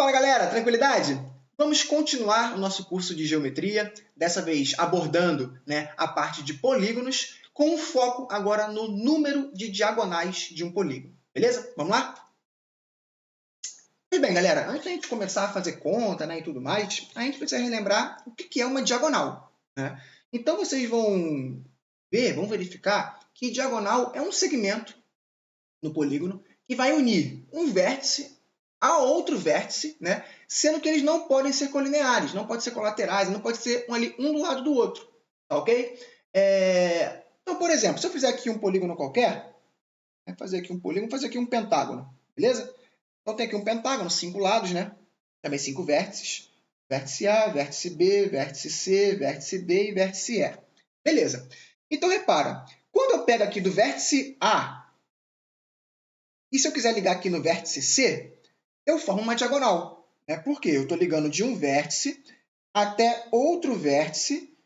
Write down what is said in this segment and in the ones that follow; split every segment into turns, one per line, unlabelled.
Fala galera, tranquilidade? Vamos continuar o nosso curso de geometria, dessa vez abordando a parte de polígonos, com foco agora no número de diagonais de um polígono, beleza? Vamos lá? Pois bem, galera, antes da gente começar a fazer conta e tudo mais, a gente precisa relembrar o que é uma diagonal. Então vocês vão verificar que diagonal é um segmento no polígono que vai unir um vértice a outro vértice, sendo que eles não podem ser colineares, não podem ser colaterais, não pode ser um do lado do outro, tá ok? Então, por exemplo, se eu fizer aqui um polígono qualquer, fazer aqui um pentágono, beleza? Então tem aqui um pentágono, 5 lados, também 5 vértices, vértice A, vértice B, vértice C, vértice D e vértice E. Beleza. Então, repara, quando eu pego aqui do vértice A, e se eu quiser ligar aqui no vértice C, eu formo uma diagonal. Por quê? Eu estou ligando de um vértice até outro vértice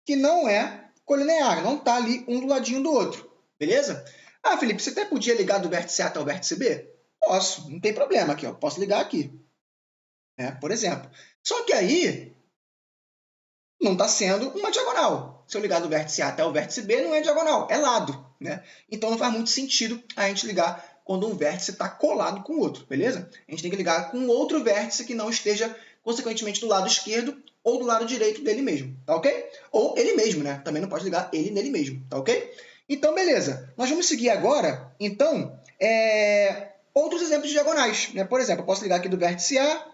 que não é colinear, não está ali um do ladinho do outro. Beleza? Ah, Felipe, você até podia ligar do vértice A até o vértice B? Posso, não tem problema aqui. Posso ligar aqui. Por exemplo. Só que aí não está sendo uma diagonal. Se eu ligar do vértice A até o vértice B, não é diagonal, é lado. Então não faz muito sentido a gente ligar quando um vértice está colado com o outro, beleza? A gente tem que ligar com outro vértice que não esteja, consequentemente, do lado esquerdo ou do lado direito dele mesmo, tá ok? Ou ele mesmo, Também não pode ligar ele nele mesmo, tá ok? Então, beleza. Nós vamos seguir agora, então, outros exemplos de diagonais. Por exemplo, eu posso ligar aqui do vértice A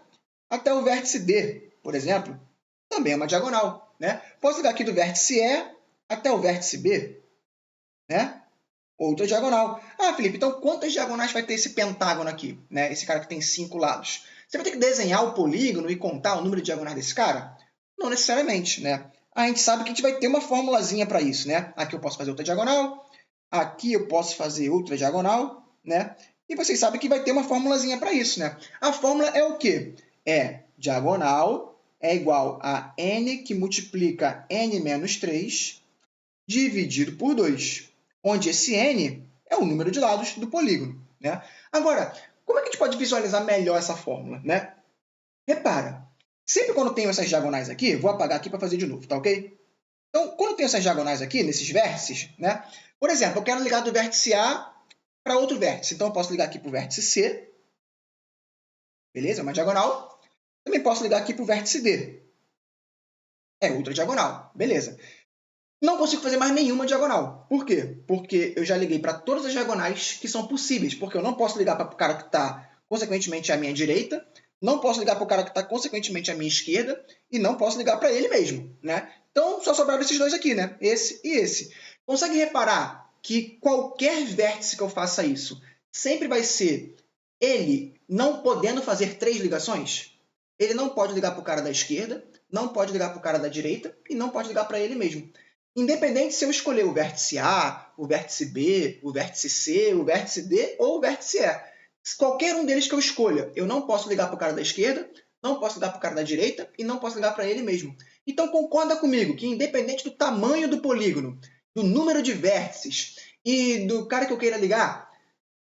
até o vértice D, por exemplo. Também é uma diagonal, Posso ligar aqui do vértice E até o vértice B, Outra diagonal. Ah, Felipe, então quantas diagonais vai ter esse pentágono aqui? Esse cara que tem 5 lados. Você vai ter que desenhar o polígono e contar o número de diagonais desse cara? Não necessariamente, A gente sabe que a gente vai ter uma formulazinha para isso, Aqui eu posso fazer outra diagonal, aqui eu posso fazer outra diagonal, E vocês sabem que vai ter uma formulazinha para isso, A fórmula é o quê? Diagonal é igual a n que multiplica n menos 3 dividido por 2. Onde esse n é o número de lados do polígono. Agora, como é que a gente pode visualizar melhor essa fórmula? Repara, sempre quando eu tenho essas diagonais aqui, vou apagar aqui para fazer de novo, tá ok? Então, quando eu tenho essas diagonais aqui, nesses vértices, por exemplo, eu quero ligar do vértice A para outro vértice. Então, eu posso ligar aqui para o vértice C, beleza? É uma diagonal. Também posso ligar aqui para o vértice D. É outra diagonal, beleza. Não consigo fazer mais nenhuma diagonal. Por quê? Porque eu já liguei para todas as diagonais que são possíveis. Porque eu não posso ligar para o cara que está, consequentemente, à minha direita, não posso ligar para o cara que está, consequentemente, à minha esquerda, e não posso ligar para ele mesmo. Então, só sobraram esses dois aqui, Esse e esse. Consegue reparar que qualquer vértice que eu faça isso sempre vai ser ele não podendo fazer 3 ligações? Ele não pode ligar para o cara da esquerda, não pode ligar para o cara da direita e não pode ligar para ele mesmo. Independente se eu escolher o vértice A, o vértice B, o vértice C, o vértice D ou o vértice E. Qualquer um deles que eu escolha, eu não posso ligar para o cara da esquerda, não posso ligar para o cara da direita e não posso ligar para ele mesmo. Então concorda comigo que independente do tamanho do polígono, do número de vértices e do cara que eu queira ligar,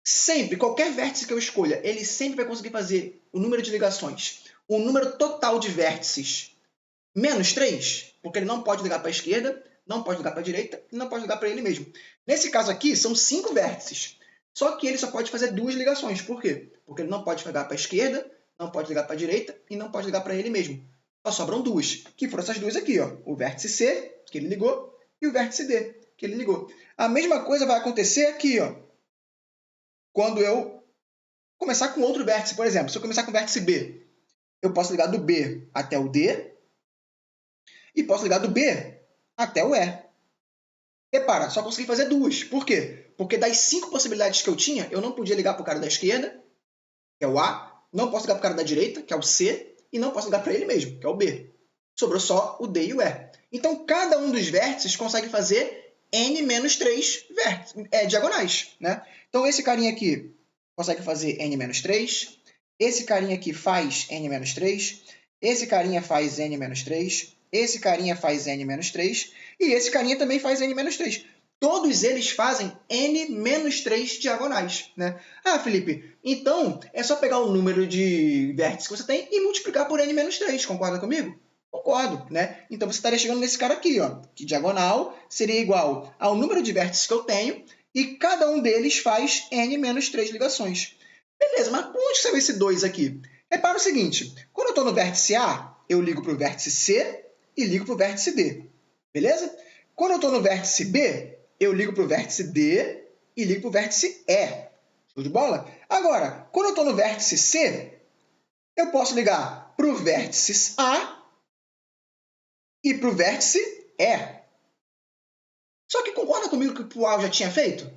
sempre, qualquer vértice que eu escolha, ele sempre vai conseguir fazer o número de ligações, o número total de vértices menos 3, porque ele não pode ligar para a esquerda, não pode ligar para a direita e não pode ligar para ele mesmo. Nesse caso aqui, são 5 vértices. Só que ele só pode fazer 2 ligações. Por quê? Porque ele não pode ligar para a esquerda, não pode ligar para a direita e não pode ligar para ele mesmo. Só sobram 2, que foram essas 2 aqui. O vértice C, que ele ligou, e o vértice D, que ele ligou. A mesma coisa vai acontecer aqui, quando eu começar com outro vértice. Por exemplo, se eu começar com o vértice B, eu posso ligar do B até o D e posso ligar do B até o E. Repara, só consegui fazer 2. Por quê? Porque das 5 possibilidades que eu tinha, eu não podia ligar para o cara da esquerda, que é o A, não posso ligar para o cara da direita, que é o C, e não posso ligar para ele mesmo, que é o B. Sobrou só o D e o E. Então, cada um dos vértices consegue fazer n menos 3 diagonais. Então, esse carinha aqui consegue fazer n menos 3, esse carinha aqui faz n menos 3, esse carinha faz n menos 3, esse carinha faz n menos 3 e esse carinha também faz n menos 3. todos eles fazem n menos 3 diagonais, né? Ah, Felipe, então é só pegar o número de vértices que você tem e multiplicar por n menos 3, concorda comigo? Concordo, né? Então você estaria chegando nesse cara aqui, ó, que diagonal seria igual ao número de vértices que eu tenho e cada um deles faz n menos 3 ligações. Beleza, mas por onde saiu esse 2 aqui? Repara o seguinte, quando eu estou no vértice A, eu ligo para o vértice C e ligo para o vértice D, beleza? Quando eu estou no vértice B, eu ligo para o vértice D e ligo para o vértice E. Show de bola? Agora, quando eu estou no vértice C, eu posso ligar para o vértice A e para o vértice E. Só que concorda comigo que para o A eu já tinha feito?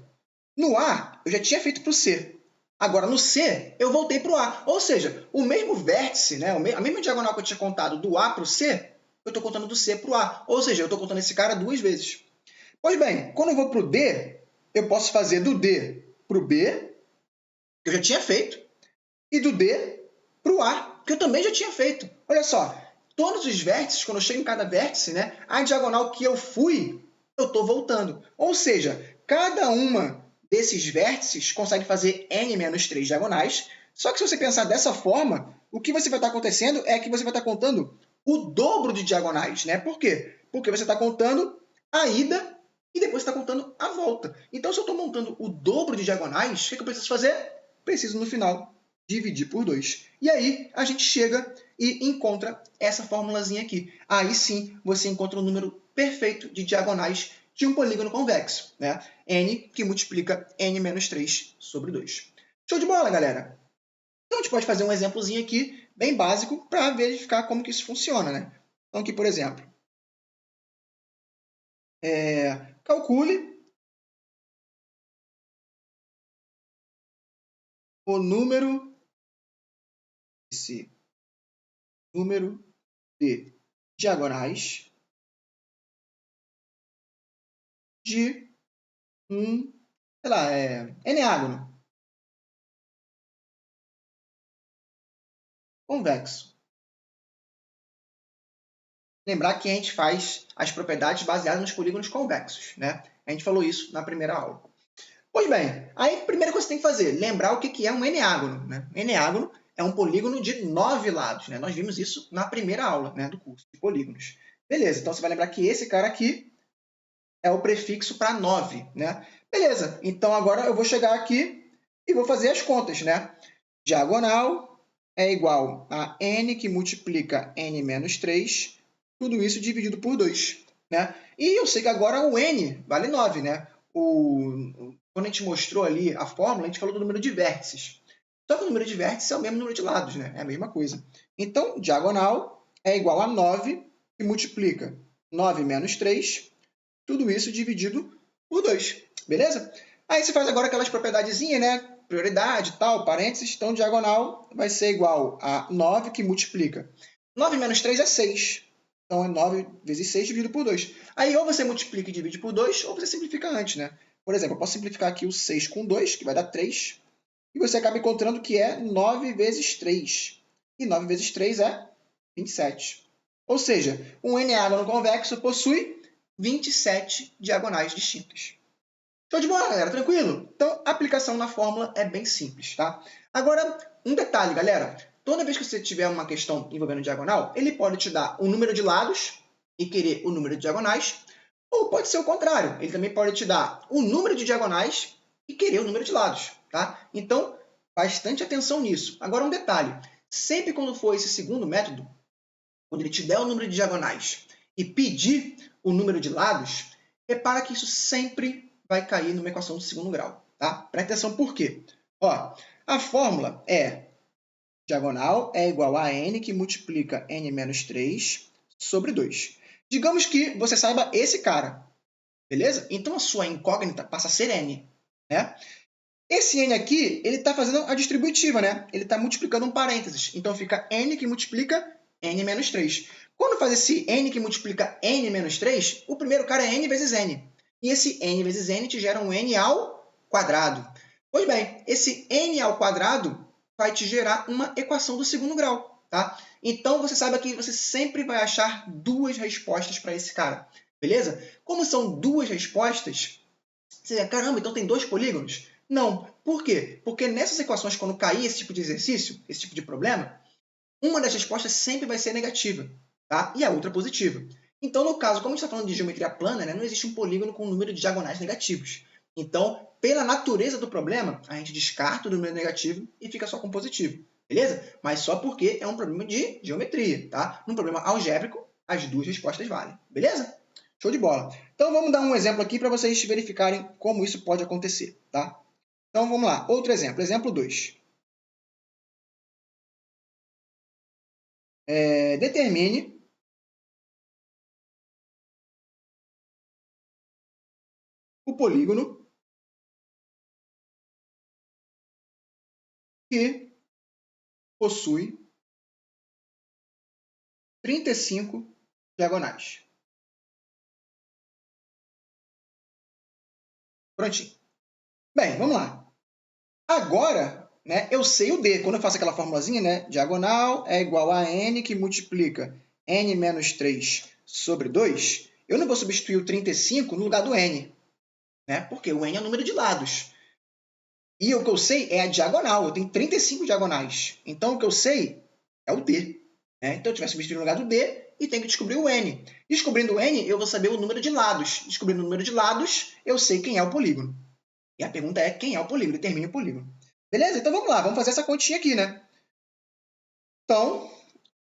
No A, eu já tinha feito para o C. Agora, no C, eu voltei para o A. Ou seja, o mesmo vértice, né, a mesma diagonal que eu tinha contado do A para o C, eu estou contando do C para o A. Ou seja, eu estou contando esse cara 2 vezes. Pois bem, quando eu vou para o D, eu posso fazer do D para o B, que eu já tinha feito, e do D para o A, que eu também já tinha feito. Olha só, todos os vértices, quando eu chego em cada vértice, né, a diagonal que eu fui, eu estou voltando. Ou seja, cada uma desses vértices consegue fazer n menos 3 diagonais, só que se você pensar dessa forma, o que você vai estar acontecendo é que você vai estar contando o dobro de diagonais, né? Por quê? Porque você está contando a ida e depois está contando a volta. Então, se eu estou montando o dobro de diagonais, o que eu preciso fazer? Preciso, no final, dividir por 2. E aí, a gente chega e encontra essa formulazinha aqui. Aí sim, você encontra o número perfeito de diagonais de um polígono convexo, né? N que multiplica n menos 3 sobre 2. Show de bola, galera? Então, a gente pode fazer um exemplozinho aqui, bem básico, para verificar como que isso funciona, né? Então, aqui, por exemplo, calcule o número de diagonais de um, sei lá, eneágono convexo. Lembrar que a gente faz as propriedades baseadas nos polígonos convexos, né? A gente falou isso na primeira aula. Pois bem, aí a primeira coisa que você tem que fazer, lembrar o que é um eneágono, né? Eneágono é um polígono de 9 lados, né? Nós vimos isso na primeira aula, né, do curso de polígonos. Beleza, então você vai lembrar que esse cara aqui é o prefixo para 9, né? Beleza, então agora eu vou chegar aqui e vou fazer as contas, né? Diagonal é igual a n que multiplica n menos 3, tudo isso dividido por 2, né? E eu sei que agora o n vale 9, né? Quando a gente mostrou ali a fórmula, a gente falou do número de vértices. Só que o número de vértices é o mesmo número de lados, né? É a mesma coisa. Então, diagonal é igual a 9, que multiplica 9 menos 3, tudo isso dividido por 2, beleza? Aí você faz agora aquelas propriedadezinhas, né? Prioridade, tal, parênteses. Então, diagonal vai ser igual a 9, que multiplica 9 menos 3 é 6. Então, é 9 vezes 6 dividido por 2. Aí, ou você multiplica e divide por 2, ou você simplifica antes, né? Por exemplo, eu posso simplificar aqui o 6 com 2, que vai dar 3. E você acaba encontrando que é 9 vezes 3. E 9 vezes 3 é 27. Ou seja, um eneágono convexo possui 27 diagonais distintas. Show de bola, galera? Tranquilo? Então, a aplicação na fórmula é bem simples, tá? Agora, um detalhe, galera. Toda vez que você tiver uma questão envolvendo diagonal, ele pode te dar o número de lados e querer o número de diagonais, ou pode ser o contrário. Ele também pode te dar o número de diagonais e querer o número de lados, tá? Então, bastante atenção nisso. Agora, um detalhe. Sempre quando for esse segundo método, quando ele te der o número de diagonais e pedir o número de lados, repara que isso sempre vai cair numa equação de segundo grau, tá? Presta atenção por quê? Ó, a fórmula é diagonal é igual a n que multiplica n menos 3 sobre 2. Digamos que você saiba esse cara, beleza? Então a sua incógnita passa a ser n, né? Esse n aqui, ele está fazendo a distributiva, né? Ele está multiplicando um parênteses. Então fica n que multiplica n menos 3. Quando faz esse n que multiplica n menos 3, o primeiro cara é n vezes n. E esse n vezes n te gera um n ao quadrado. Pois bem, esse n ao quadrado vai te gerar uma equação do segundo grau, tá? Então, você sabe que você sempre vai achar duas respostas para esse cara, beleza? Como são duas respostas, Você vê, caramba, então tem 2 polígonos? Não. Por quê? Porque nessas equações, quando cair esse tipo de exercício, esse tipo de problema, uma das respostas sempre vai ser negativa, tá? E a outra positiva. Então, no caso, como a gente está falando de geometria plana, né, não existe um polígono com um número de diagonais negativos. Então, pela natureza do problema, a gente descarta o número negativo e fica só com positivo, beleza? Mas só porque é um problema de geometria, tá? Num problema algébrico, as 2 respostas valem, beleza? Show de bola. Então, vamos dar um exemplo aqui para vocês verificarem como isso pode acontecer, tá? Então, vamos lá. Outro exemplo. Exemplo 2. Determine o polígono que possui 35 diagonais. Prontinho. Bem, vamos lá. Agora, né, eu sei o D. Quando eu faço aquela formulazinha, né, diagonal é igual a n que multiplica n menos 3 sobre 2, eu não vou substituir o 35 no lugar do n, né, porque o n é o número de lados. E o que eu sei é a diagonal. Eu tenho 35 diagonais. Então, o que eu sei é o D. Né? Então, eu tivesse substituir no lugar do D e tenho que descobrir o N. Descobrindo o N, eu vou saber o número de lados. Descobrindo o número de lados, eu sei quem é o polígono. E a pergunta é quem é o polígono? Determine o polígono. Beleza? Então, vamos lá. Vamos fazer essa continha aqui, né? Então,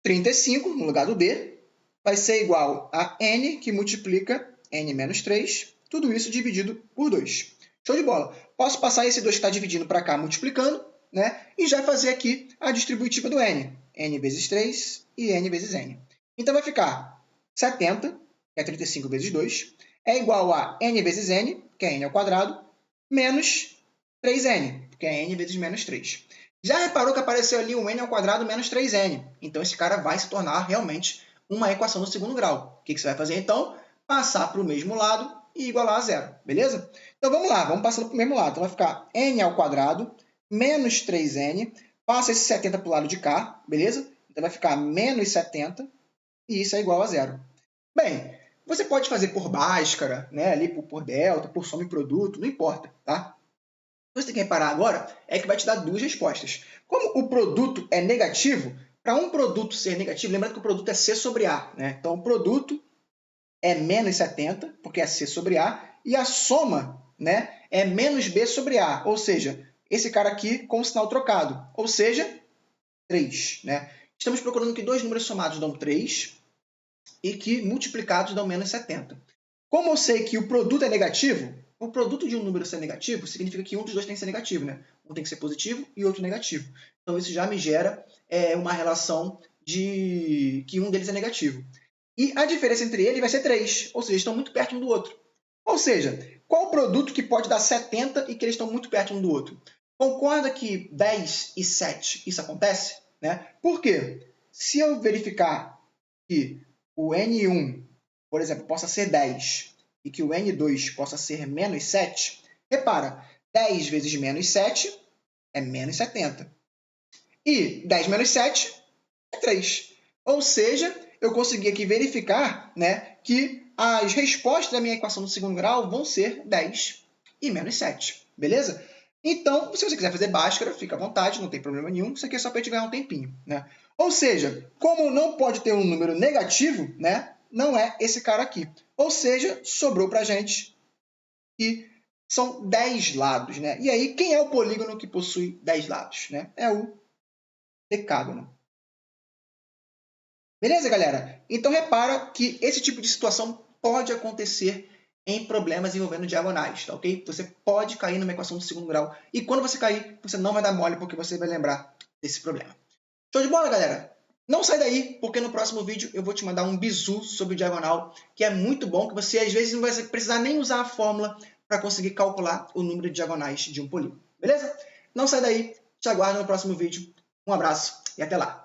35 no lugar do D vai ser igual a N que multiplica N menos 3. Tudo isso dividido por 2. Show de bola. Posso passar esse 2 que está dividindo para cá, multiplicando, né? E já fazer aqui a distributiva do n. N vezes 3 e n vezes n. Então, vai ficar 70, que é 35 vezes 2, é igual a n vezes n, que é n ao quadrado, menos 3n, que é n vezes menos 3. Já reparou que apareceu ali um n ao quadrado menos 3n? Então, esse cara vai se tornar realmente uma equação do segundo grau. O que você vai fazer, então? Passar para o mesmo lado e igualar a zero, beleza? Então, vamos lá, vamos passando para o mesmo lado. Então, vai ficar n ao quadrado menos 3n, passa esse 70 para o lado de cá, beleza? Então, vai ficar menos 70 e isso é igual a zero. Bem, você pode fazer por Bhaskara, né, ali por delta, por soma e produto, não importa, tá? O que você tem que reparar agora é que vai te dar 2 respostas. Como o produto é negativo, para um produto ser negativo, lembrando que o produto é C sobre A, né? Então, o produto é menos 70, porque é C sobre A, e a soma, né, é menos B sobre A, ou seja, esse cara aqui com o sinal trocado, ou seja, 3. Né? Estamos procurando que 2 números somados dão 3 e que multiplicados dão menos 70. Como eu sei que o produto é negativo, o produto de um número ser negativo significa que um dos dois tem que ser negativo. Né? Um tem que ser positivo e outro negativo. Então, isso já me gera uma relação de que um deles é negativo. E a diferença entre eles vai ser 3, ou seja, estão muito perto um do outro. Ou seja, qual o produto que pode dar 70 e que eles estão muito perto um do outro? Concorda que 10 e 7 isso acontece? Né? Por quê? Se eu verificar que o N1, por exemplo, possa ser 10 e que o N2 possa ser menos 7, repara, 10 vezes menos 7 é menos 70. E 10 menos 7 é 3. Ou seja, eu consegui aqui verificar, né, que as respostas da minha equação do segundo grau vão ser 10 e menos 7. Beleza? Então, se você quiser fazer Bhaskara, fica à vontade, não tem problema nenhum. Isso aqui é só para a gente ganhar um tempinho. Né? Ou seja, como não pode ter um número negativo, né, não é esse cara aqui. Ou seja, sobrou para a gente que são 10 lados. Né? E aí, quem é o polígono que possui 10 lados? Né? É o decágono. Beleza, galera? Então, repara que esse tipo de situação pode acontecer em problemas envolvendo diagonais, tá ok? Você pode cair numa equação do segundo grau e quando você cair, você não vai dar mole porque você vai lembrar desse problema. Show de bola, galera? Não sai daí, porque no próximo vídeo eu vou te mandar um bizu sobre diagonal, que é muito bom, que você às vezes não vai precisar nem usar a fórmula para conseguir calcular o número de diagonais de um polígono. Beleza? Não sai daí, te aguardo no próximo vídeo. Um abraço e até lá!